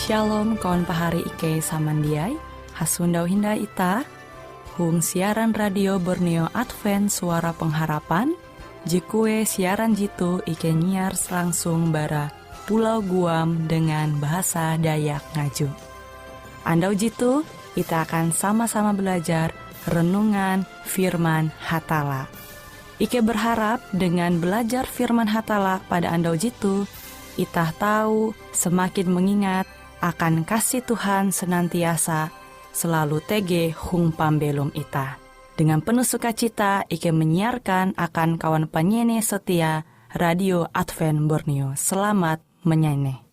Shalom kawan pahari Ike samandiai, hasundau hinda ita, hung siaran radio Borneo Advent Suara Pengharapan, jikue siaran jitu Ike nyiar langsung bara Pulau Guam dengan bahasa Dayak Ngaju. Andau jitu, kita akan sama-sama belajar renungan firman Hatala. Ike berharap dengan belajar firman Hatala pada andau jitu, itah tahu semakin mengingat akan kasih Tuhan senantiasa selalu tege hung pambelum ita. Dengan penuh sukacita Ike menyiarkan akan kawan penyanyi setia Radio Advent Borneo. Selamat menyanyi.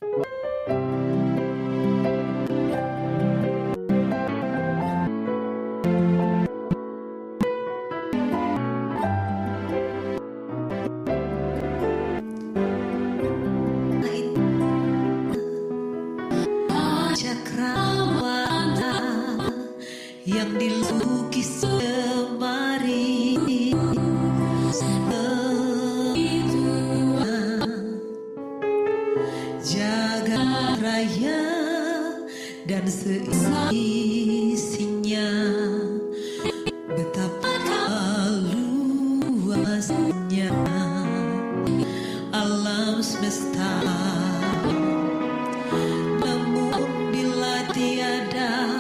Yang dilukis lemari jaga raya dan seisinya, betapa luasnya alam semesta. Namun bila tiada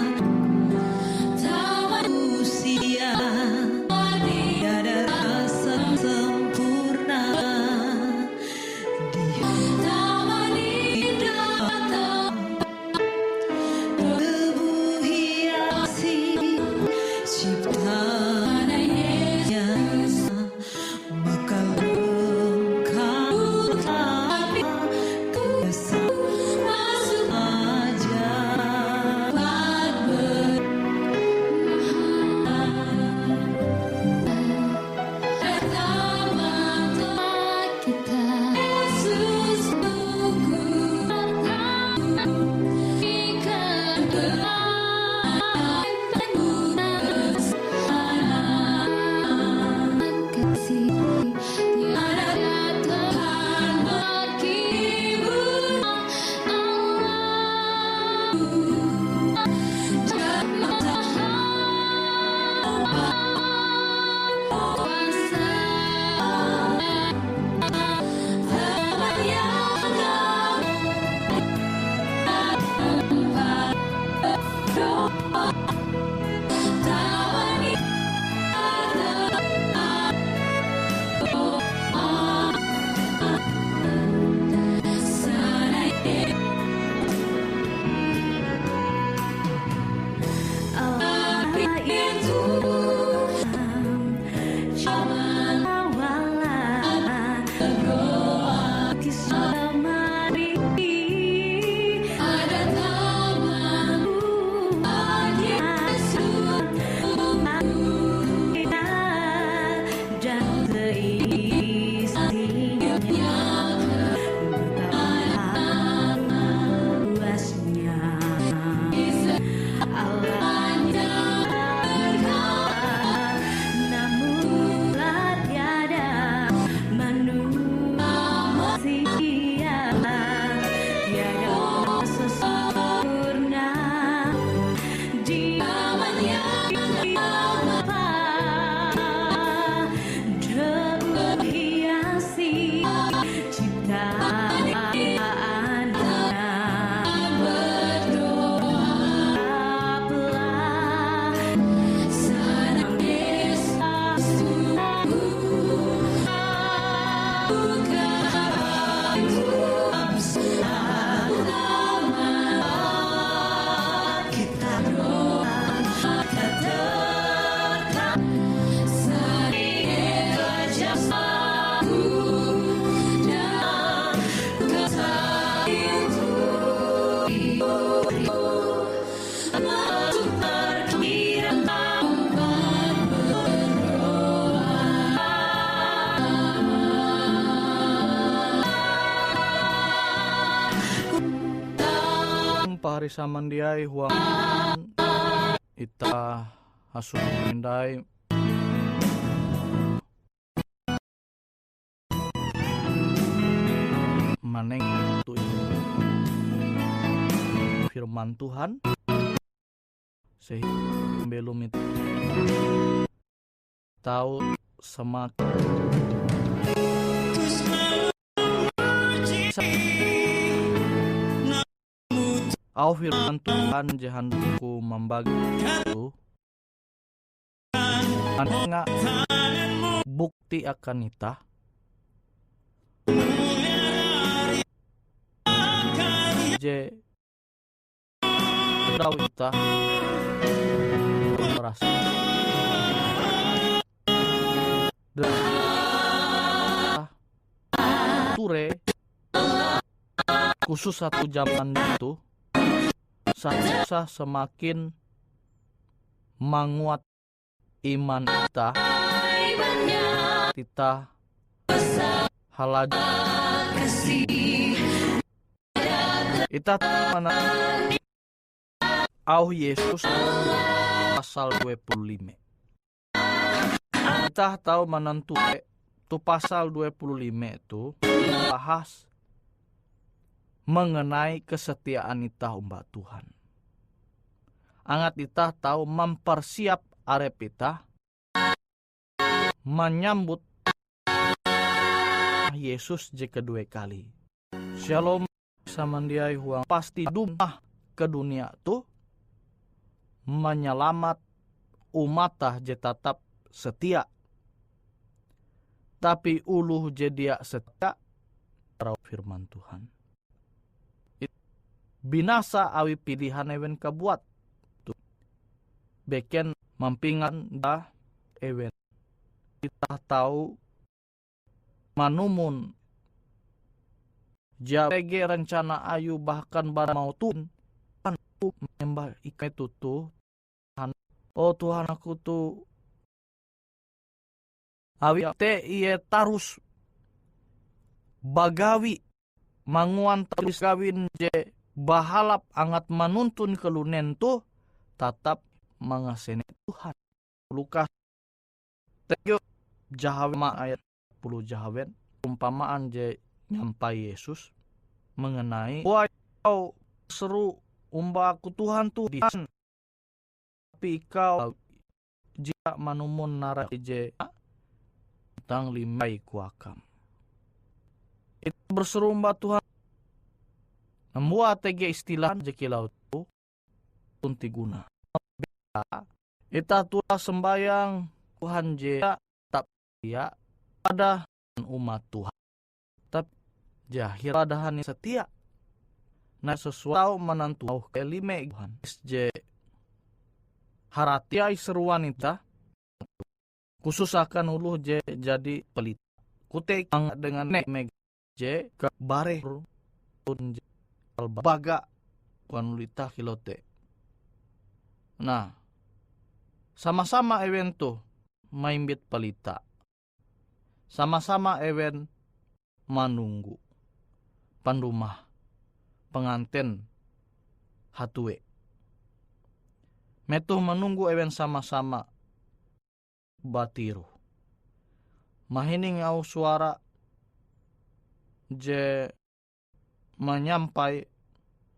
pahari samandiai huang ita hasun mindai maneng tu firman Tuhan sehingga belum itu tahu semakin au firman Tuhan jahanku membagi itu anenga bukti akan ita je tahu ita merasa dan ture khusus satu zaman itu saya semakin menguat iman kita halajah kita mana au Yesus pasal 25 kita tahu menentu tu pasal 25 itu bahas mengenai kesetiaan kita umat Tuhan. Angat kita tahu mempersiap arep kita menyambut Yesus je kedua kali. Shalom samandiai huang pasti dumah ke dunia tu menyelamat umatah je tetap setia. Tapi uluh je dia setia firman Tuhan. Binasa awi pilihan ewen kebuat beken mampingan dah ewen kita tahu manumun jawege rencana ayu bahkan bar mau tun menyembah ikai tutu oh Tuhan aku tu awi te iye tarus bagawi manguan tulis kawin je bahalap angat manuntun kelunen tu tatap mengaseni Tuhan. Lukas tegyo jahawen ayat 10 jahawen umpamaan je nyampai Yesus mengenai kau seru umbaku Tuhan tu di tapi kau jika manumun nara je tang limai kuakam itu berseru umba Tuhan membuat tege istilah jekilau tu tunti guna. Ita tulah sembayang Tuhan je tak setia pada umat Tuhan. Tapi jahir padahan setia. Nah sesuatu menantu kelime Tuhan. Je haratiai seruan ita khusus akan uluh je jadi pelit. Kutek dengan nek meg je ke bare tun je baga wanulita kilote. Nah, sama-sama ewen tu maimbit pelita. Sama-sama ewen manunggu pandumah penganten hatue. Metu menunggu ewen sama-sama batiru. Mahining au suara je menyampai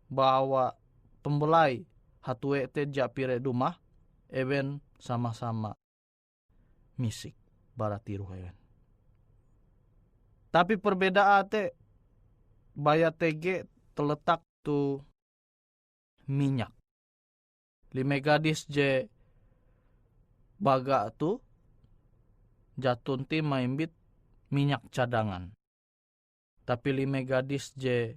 bahwa pembelai hatue te japire dumah ewen sama-sama misik baratiru ewen. Tapi perbedaan te baya tege terletak tu minyak. Lime gadis je baga tu jatun ti maimbit minyak cadangan. Tapi lime gadis je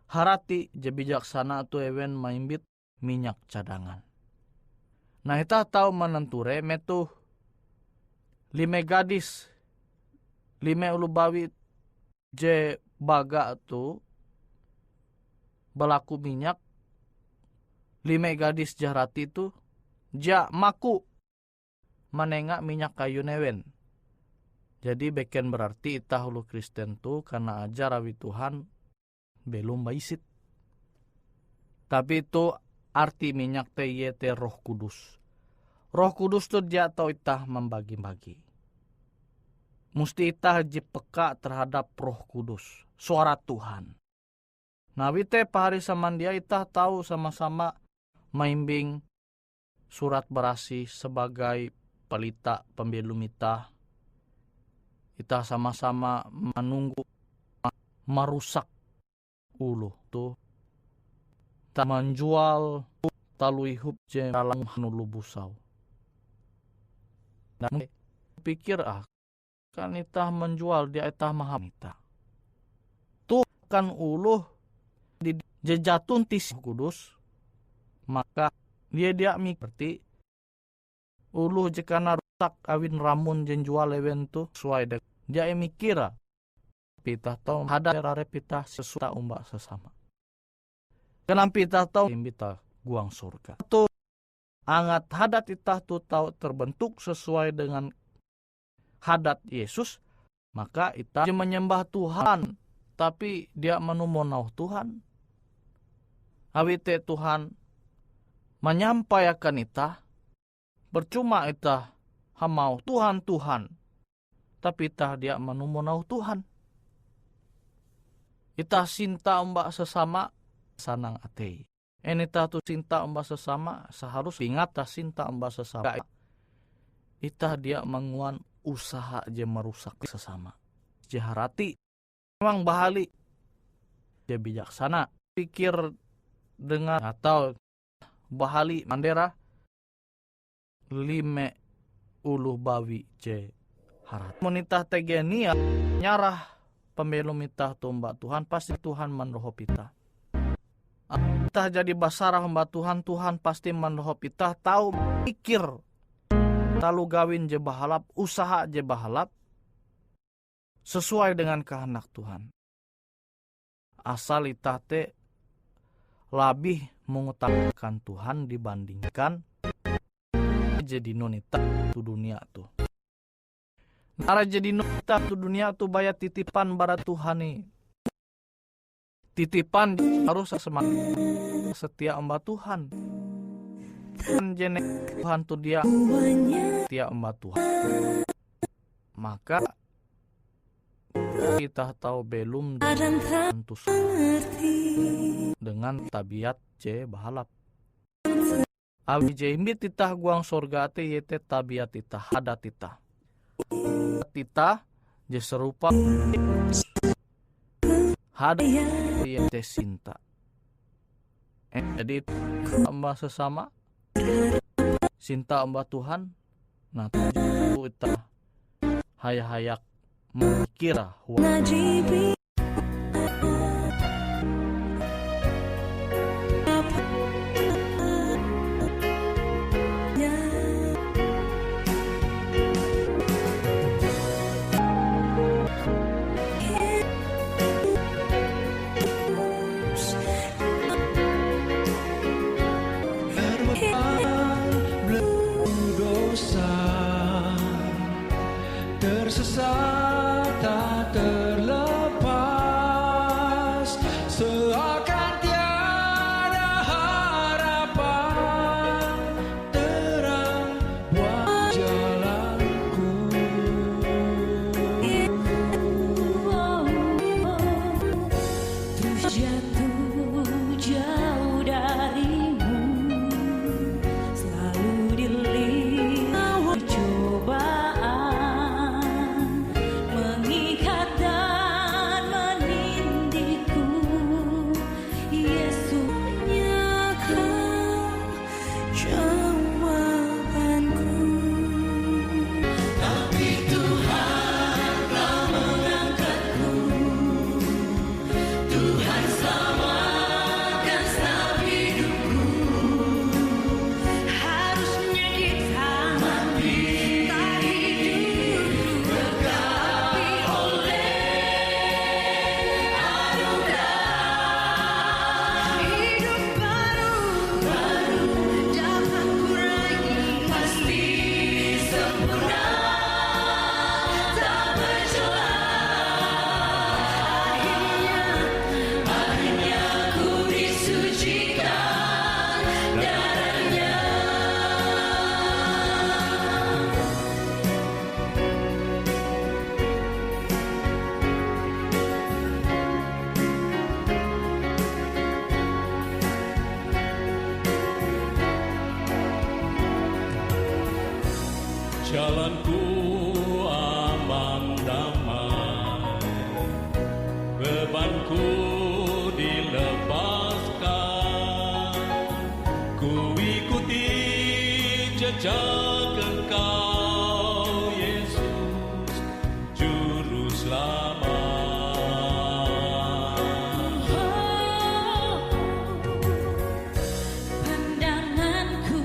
harati je bijaksana tu ewen maimbit minyak cadangan. Nah kita tahu menenture metu lime gadis lime ulubawi je baga tu belaku minyak lime gadis jahrati tu ja maku menengak minyak kayu newen. Jadi beken berarti itah ulu Kristen tu karena ajar awi Tuhan belum baisit. Tapi itu arti minyak te Roh Kudus. Roh Kudus tu dia tahu itah membagi-bagi. Musti itah je peka terhadap Roh Kudus, suara Tuhan. Nah, wite pahari samandia itah tahu sama-sama maimbing surat berasi sebagai pelita pembelum itah. Itah sama-sama menunggu merusak uluh tuh. Tak menjual talui hup je dalam nulu busau. Dan pikir kan itah menjual dia itah maham itah. Tuh kan uluh di jejatun tis kudus, maka dia mikirti uluh jekana rusak awin ramun jenjual lewen tu sesuai dek dia mikira pitah tau hada rare pitah sesuatu umbak sesama kenapa pitah tau imbita guang surga tu angat hadat itah tu tau terbentuk sesuai dengan hadat Yesus, maka itah menyembah Tuhan tapi dia menumonau Tuhan. Awite Tuhan menyampaikan itah, percuma itah hamau Tuhan, tapi itah dia menumonau Tuhan. Itah cinta umbak sesama sanang atei. Itah tu cinta umbak sesama seharus ingat ta cinta umbak sesama. Itah dia menguan usaha je merusak sesama. Jaharati memang bahali. Dia bijaksana, pikir dengan atau bahali mandera 5 uluh bawi je harat. Menitah tegenia nyarah pembelum itah tumbak Tuhan, pasti Tuhan menrohop itah. Itah jadi basarah mbak Tuhan, Tuhan pasti menrohop itah tahu pikir talu gawin je bahalap, usaha je bahalap sesuai dengan kehendak Tuhan. Asal itah te lebih mengutamakan Tuhan dibandingkan jadi nonita tu dunia tu. Nara jadi nonita tu dunia tu bayar titipan barat Tuhan nih. Titipan harus semangat setia amba Tuhan. Dan jenek Tuhan tu dia setia amba Tuhan. Maka kita tahu belum tentu dengan tabiat je bahalap. Abi je imbit titah guang sorga te yete tabiat titah hadat titah. Titah je serupa hadat yete cinta. Jadi amba sesama cinta amba Tuhan. Nah tujuh itah hayak mikira tersesat tak terlepas, seakan tiada harapan, terang buat jalanku. Terus jatuh jauh darimu, selalu dilihat cobaan. jalanku aman damai, bebanku dilepaskan, ku ikuti jejak Engkau Yesus Juru Selamat. Pandanganku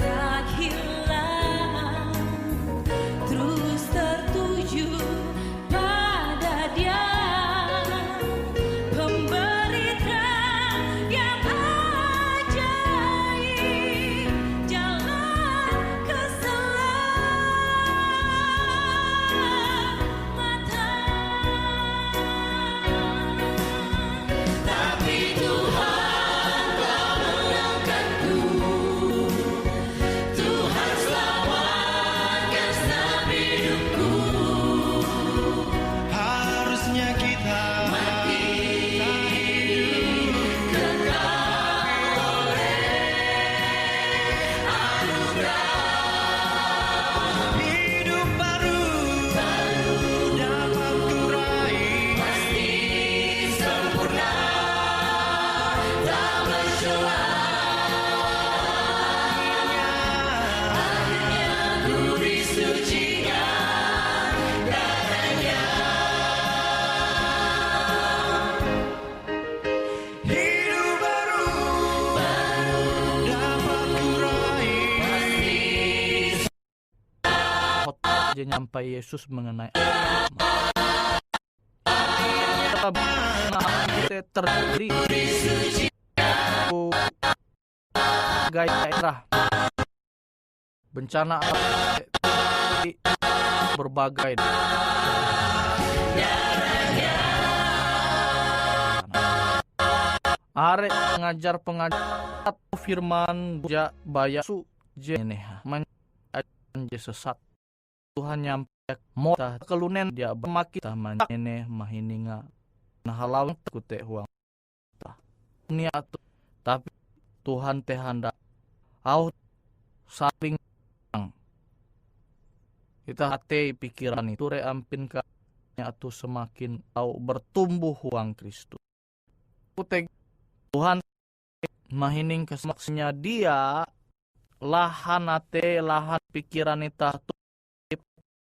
tak hilang, terus tertuju pada Dia, pemberi terang yang ajaib, jalan keselamatan. Tapi Tuhan telah mengangkatku, Tuhan selamatkan setiap hidupku. Harusnya kita Mati kekal oleh anugerah, hidup baru dapat kurai. pasti sempurna, tak bercelah. Akhirnya ku disucikan darahnya. Hidup baru dapat kurai. Khotbah aja nyampai Yesus mengenai kita terdiri gairah bencana berbagai arek pengajar firman bayasu jeneha je sesat Tuhan nyampe mota kelunen dia bermaki taman ini mahininga nah halau kute huang niat tapi Tuhan teh hendak au saling kita hati pikiran itu re ampin ka atu semakin au bertumbuh huang Kristus kute Tuhan mahining kesemaksnya dia lahan ate lahan pikiran ita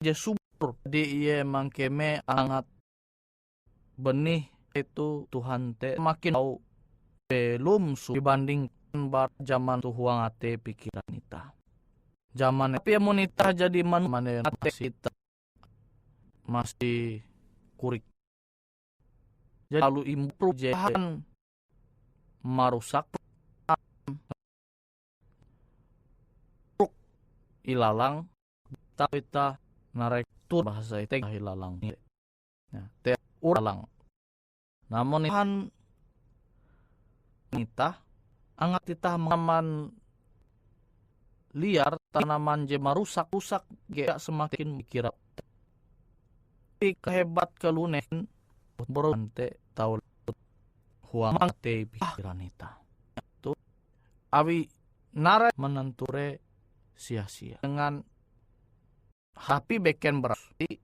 je subur di iye mangkeme angat benih itu Tuhan te makin au belum dibanding bar zaman tu huang ate pikiran ita zaman tapi monita jadi mana ate kita masih kurik jadi lalu improve jahan marusak ilalang tapi ta narek tur bahasa itu ilalang ya te uralang namun Tuhan nita angat kita tanaman liar tanaman je marusak gak semakin mikir tapi kehebat kelunen berante tahu huang te pikiran ita itu awi nare menenture sia-sia dengan happy beken berarti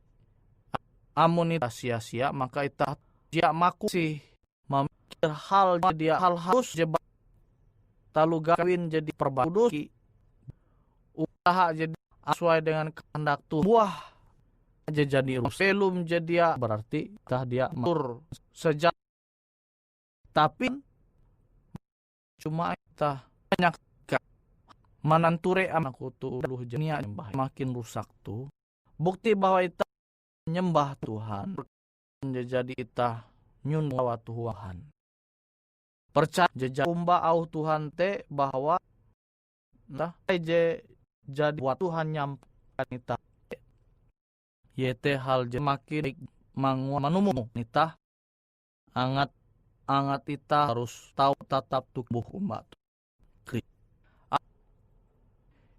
amunita sia-sia maka ita dia maku sih memikir hal dia hal harus jebat talu gawin jadi perbaiki usaha jadi sesuai dengan kehendak Tuhan buah aja jadi belum jadi berarti tah dia matur sejak tapi cuma kita banyak mananture anakku tuh luh jenia nyembah makin rusak tuh bukti bahwa kita nyembah Tuhan jadi kita nyun bahwa Tuhan percaya jejak umba au Tuhan te bahwa nah je jadi buat Tuhan nyampaikan kita yete hal je makin manumu nita angat kita harus tahu tatap tubuh umat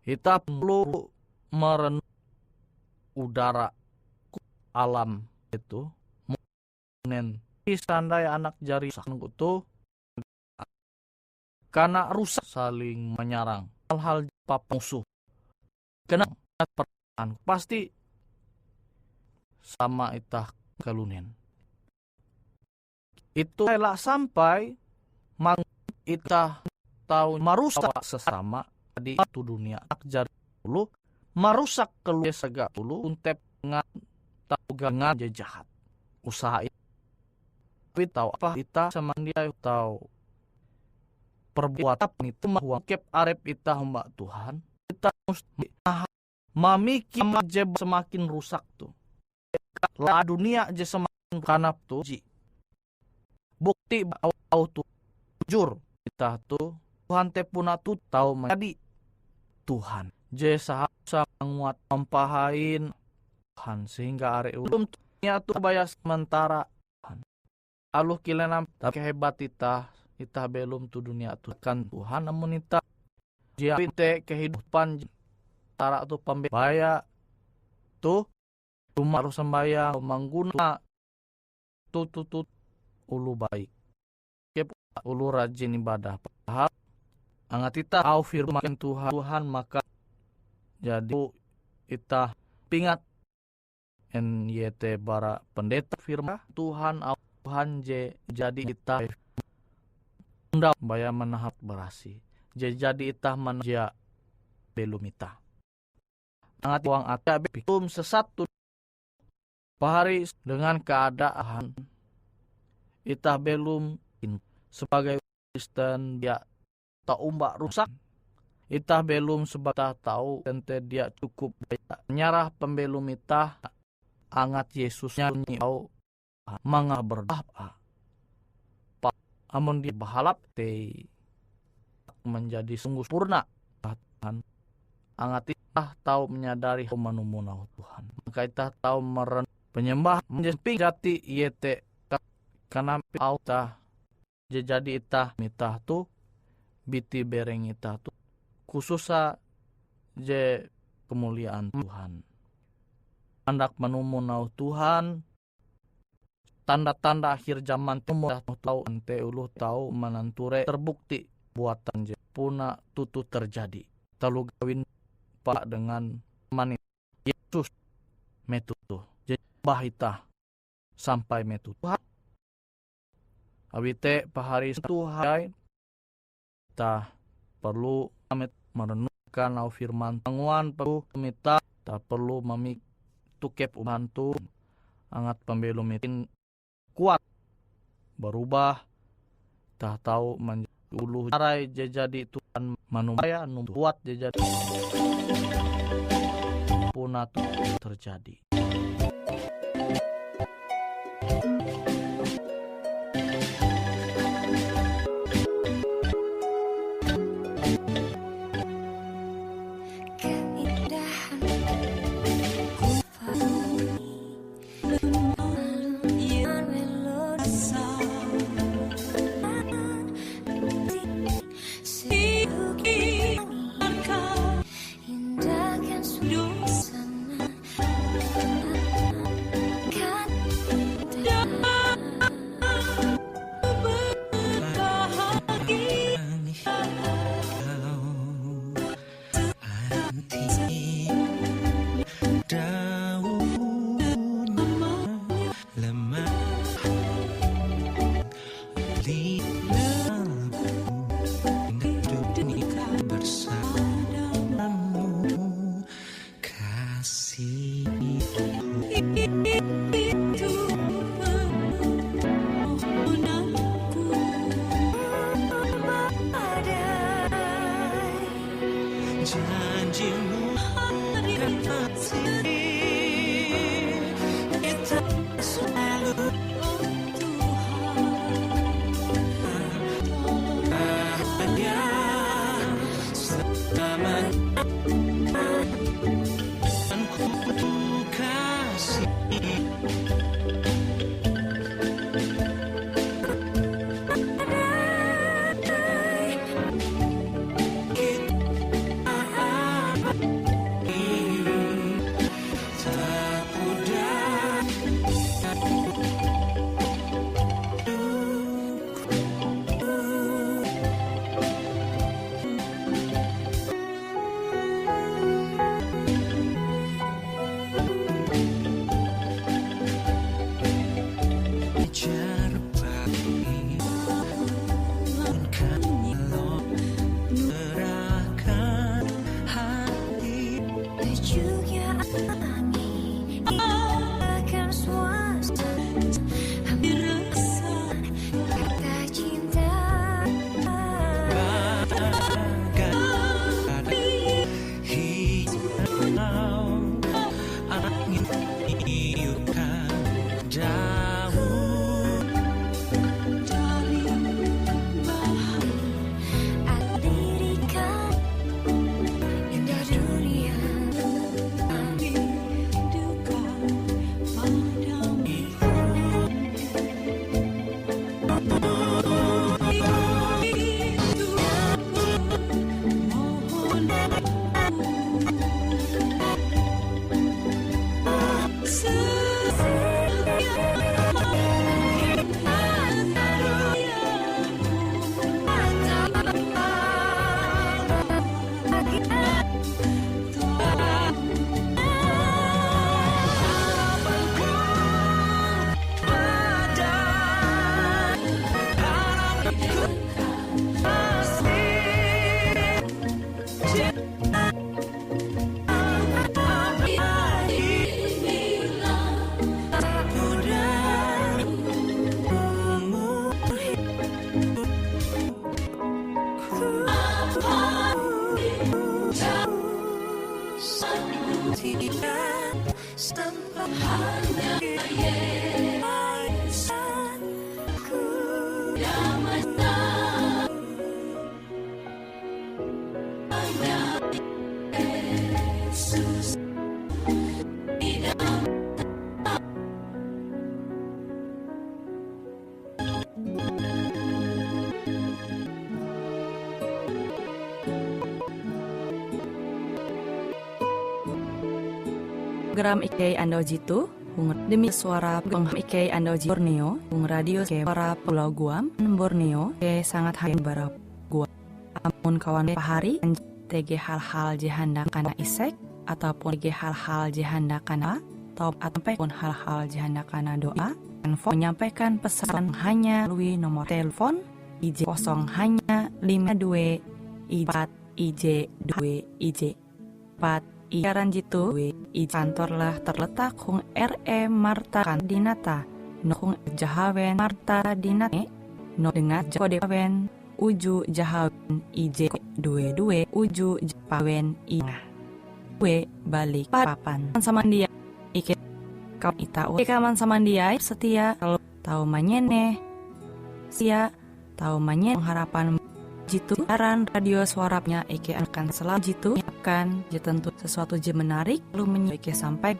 kita perlu merenung udara alam itu nen sandai anak jari sanggup tuh karena rusak saling menyerang hal-hal musuh kena pasti sama itah kalunen. Itu elak sampai mang itah tahu marusak sesama di itu dunia akjar dulu marusak keluar segala dulu untep ngat tahu gangan jahat usaha itu. Tapi tahu apa kita sama dia tahu perbuatan itu mahuang kep arep itah mbak Tuhan kita mesti mamiki aja semakin rusak tuh lah dunia aja semakin kanap tuh bukti bahwa tuh jujur kita tuh Tuhan te puna tuh tahu menjadi Tuhan je sahasa nguat mempahain Tuhan sehingga are ulum nya tuh bayas sementara Tuhan aluh kilenam tapi hebat itah belum tuh dunia tuh kan Tuhan namun itah dia pinte kehidupan tara tuh pembaya tuh rumah harus sembahyang mangguna tuh ulu baik ulu rajin ibadah padahal angat itah au firman Tuhan maka jadi itah pingat NYT bara pendeta firman Tuhan au Tuhan jadi itah undang baya menahap berasi jadi itah manja belum itah angat uang ata bikum sesatu pahari dengan keadaan itah belum sebagai Kristen dia tak umbak rusak itah belum sebatah tahu tente dia cukup nyarah pembelum itah angat Yesusnya nyau mangah berdoa amun dia bahalap te menjadi sungguh sempurna Tuhan angat itah tahu menyadari manumunau Tuhan maka itah tahu meren penyembah menjadi jati yete karena auta jadi itah mitah tuh biti bereng itah tuh khususnya je kemuliaan Tuhan andak menumunau Tuhan tanda-tanda akhir zaman tahu ante uluh tahu mananture terbukti buatan je puna tutu terjadi talu gawin pak dengan manis Yesus metutu jadi bahita sampai metutu awite pahari Tuhan kita perlu merenungkan au firman tanguan perlu minta tak perlu memik tukep ubantu angat pembelum mitin kuat berubah tak tahu ulu carai jadi Tuhan manumaya kuat jadi punat terjadi. Janjimu dan hati kita selalu bahagia selamanya dan ku kasih. Program IK Ando Jitu demi suara peng IK Ando Jitu Borneo radio suara Pulau Guam Borneo sangat hai barap gua amun kawan pahari TG hal-hal jihanda kana isek ataupun TG hal-hal jihanda kana ataupun hal-hal jihanda kana doa info menyampaikan pesan hanya melalui nomor telepon IJ 0 hanya 52 4 IJ 2 IJ 4 Siaran Jitu I kantorlah terletak Hung RE Marta Dinata no Hung Jahawen Marta Dinate no dengan kode Jahawen Uju Jahawen IJ 22 Uju Jahawen Inga we balik papan samandia Ike kau ita kaman samandia setia kalau tahu manyene sia tahu manyen harapan Jitu siaran radio suaranya Ike akan selalu Jitu akan tentu sesuatu je menarik lalu menyampaikan sampai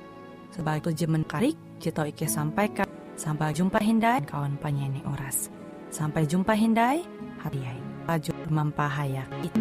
sebagai je menarik Jitu Ike sampaikan sampai jumpa hindai kawan penyanyi oras sampai jumpa hindai hadiai laju mampahayak itu